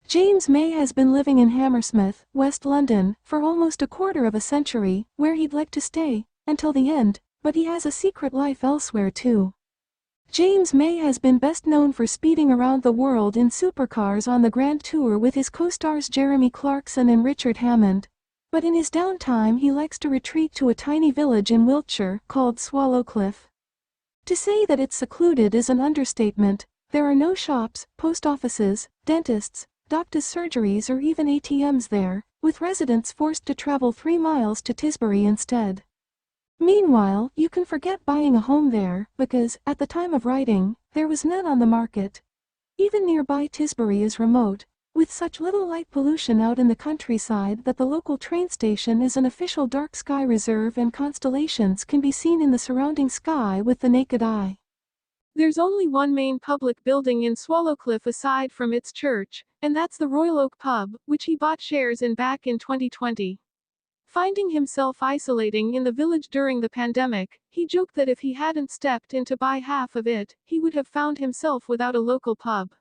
James May has been living in Hammersmith, West London, for almost a quarter of a century, where he'd like to stay, until the end, but he has a secret life elsewhere too. James May has been best known for speeding around the world in supercars on the Grand Tour with his co-stars Jeremy Clarkson and Richard Hammond. But in his downtime he likes to retreat to a tiny village in Wiltshire called Swallowcliffe. To say that it's secluded is an understatement. There are no shops, post offices, dentists, doctors' surgeries or even ATMs there, with residents forced to travel 3 miles to Tisbury instead. Meanwhile, you can forget buying a home there, because, at the time of writing, there was none on the market. Even nearby Tisbury is remote, with such little light pollution out in the countryside that the local train station is an official dark sky reserve and constellations can be seen in the surrounding sky with the naked eye. There's only one main public building in Swallowcliffe aside from its church, and that's the Royal Oak Pub, which he bought shares in back in 2020. Finding himself isolating in the village during the pandemic, he joked that if he hadn't stepped in to buy half of it, he would have found himself without a local pub.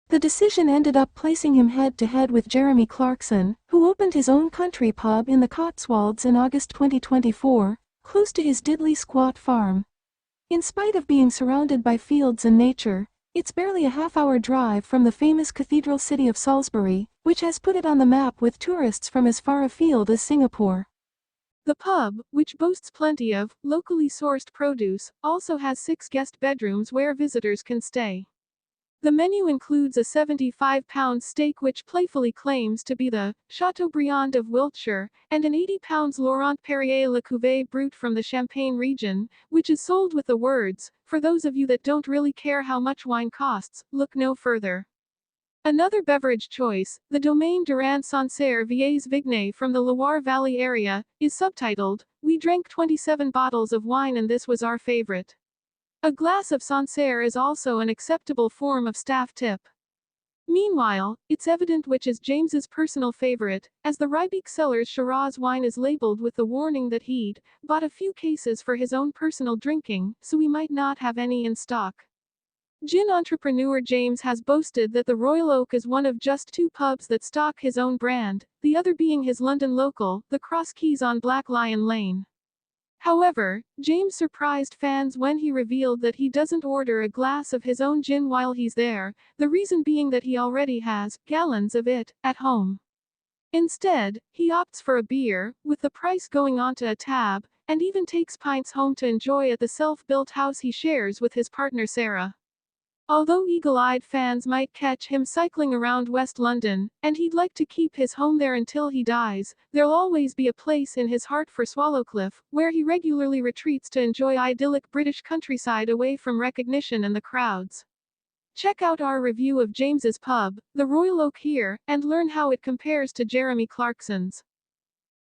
The decision ended up placing him head-to-head with Jeremy Clarkson, who opened his own country pub in the Cotswolds in August 2024, close to his diddly squat farm. In spite of being surrounded by fields and nature, it's barely a half-hour drive from the famous cathedral city of Salisbury, which has put it on the map with tourists from as far afield as Singapore. The pub, which boasts plenty of locally sourced produce, also has 6 guest bedrooms where visitors can stay. The menu includes a 75-pound steak which playfully claims to be the Chateaubriand of Wiltshire, and an 80-pound Laurent Perrier Le Cuvée Brut from the Champagne region, which is sold with the words, "For those of you that don't really care how much wine costs, look no further." Another beverage choice, the Domaine Durand Sancerre Vieilles Vignes from the Loire Valley area, is subtitled, "We drank 27 bottles of wine and this was our favorite." A glass of Sancerre is also an acceptable form of staff tip. Meanwhile, it's evident which is James's personal favorite, as the Riebeek Cellars Shiraz wine is labeled with the warning that he'd bought a few cases for his own personal drinking, so he might not have any in stock. Gin entrepreneur James has boasted that the Royal Oak is one of just 2 pubs that stock his own brand, the other being his London local, the Cross Keys on Black Lion Lane. However, James surprised fans when he revealed that he doesn't order a glass of his own gin while he's there, the reason being that he already has gallons of it at home. Instead, he opts for a beer, with the price going onto a tab, and even takes pints home to enjoy at the self-built house he shares with his partner Sarah. Although eagle-eyed fans might catch him cycling around West London, and he'd like to keep his home there until he dies, there'll always be a place in his heart for Swallowcliffe, where he regularly retreats to enjoy idyllic British countryside away from recognition and the crowds. Check out our review of James's pub, the Royal Oak here, and learn how it compares to Jeremy Clarkson's.